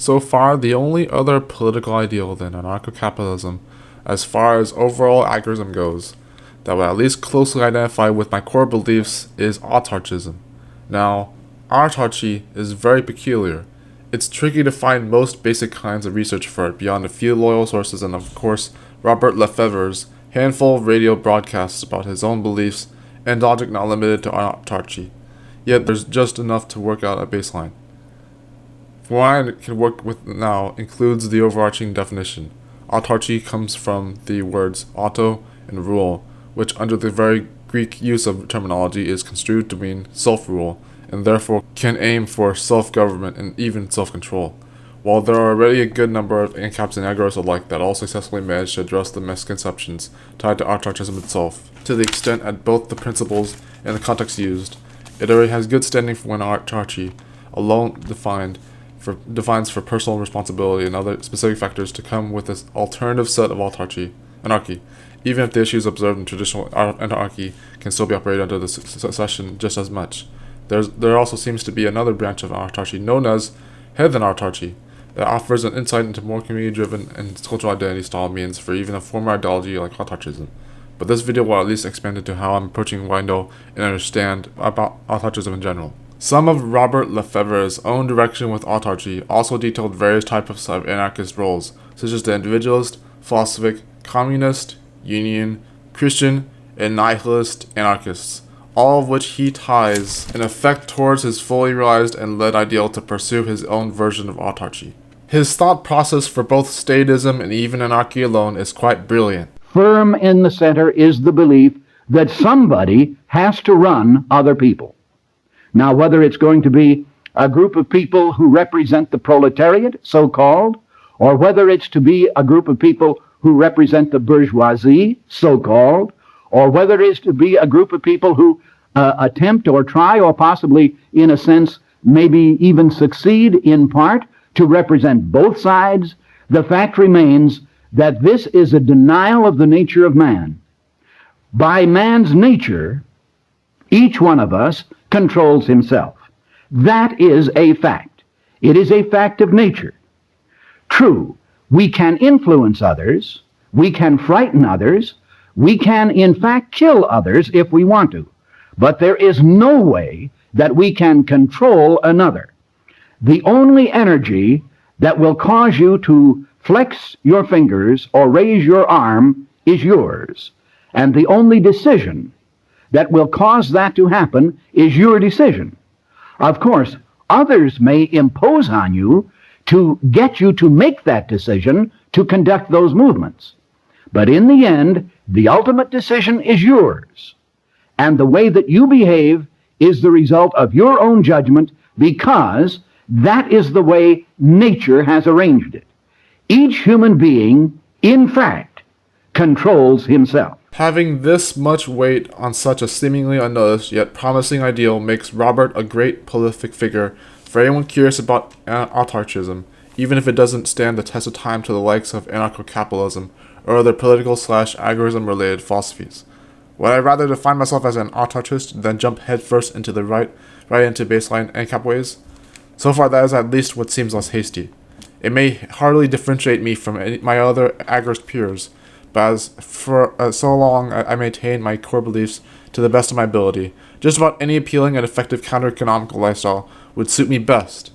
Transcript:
So far, the only other political ideal than anarcho-capitalism, as far as overall agorism goes, that would at least closely identify with my core beliefs is autarchism. Now, autarchy is very peculiar. It's tricky to find most basic kinds of research for it beyond a few loyal sources and of course Robert LeFevre's handful of radio broadcasts about his own beliefs and logic not limited to autarchy. Yet there's just enough to work out a baseline. What I can work with now includes the overarching definition. Autarchy comes from the words auto and rule, which under the very Greek use of terminology is construed to mean self-rule, and therefore can aim for self-government and even self-control. While there are already a good number of ancaps and agorists alike that all successfully manage to address the misconceptions tied to autarchism itself, to the extent at both the principles and the context used, it already has good standing for when autarchy alone defines for personal responsibility and other specific factors to come with this alternative set of anarchy, even if the issues observed in traditional anarchy can still be operated under the succession just as much. There also seems to be another branch of autarchy known as heathen autarchy that offers an insight into more community-driven and cultural identity style means for even a former ideology like autarchism. But this video will at least expand into how I'm approaching what I know and understand about autarchism in general. Some of Robert LeFevre's own direction with autarchy also detailed various types of anarchist roles, such as the individualist, philosophic, communist, union, Christian, and nihilist anarchists, all of which he ties in effect towards his fully realized and led ideal to pursue his own version of autarchy. His thought process for both statism and even anarchy alone is quite brilliant. Firm in the center is the belief that somebody has to run other people. Now, whether it's going to be a group of people who represent the proletariat, so-called, or whether it's to be a group of people who represent the bourgeoisie, so-called, or whether it's to be a group of people who attempt or try or possibly, in a sense, maybe even succeed in part to represent both sides, the fact remains that this is a denial of the nature of man. By man's nature, each one of us controls himself. That is a fact. It is a fact of nature. True, we can influence others, we can frighten others, we can in fact kill others if we want to, but there is no way that we can control another. The only energy that will cause you to flex your fingers or raise your arm is yours, and the only decision that will cause that to happen is your decision. Of course, others may impose on you to get you to make that decision to conduct those movements. But in the end, the ultimate decision is yours. And the way that you behave is the result of your own judgment because that is the way nature has arranged it. Each human being, in fact, controls himself. Having this much weight on such a seemingly unnoticed yet promising ideal makes Robert a great prolific figure for anyone curious about autarchism, even if it doesn't stand the test of time to the likes of anarcho-capitalism or other political/agorism related philosophies. Would I rather define myself as an autarchist than jump headfirst into the right into baseline ancap ways? So far that is at least what seems less hasty. It may hardly differentiate me from my other agorist peers, but as for so long I maintain my core beliefs to the best of my ability, just about any appealing and effective counter-economical lifestyle would suit me best.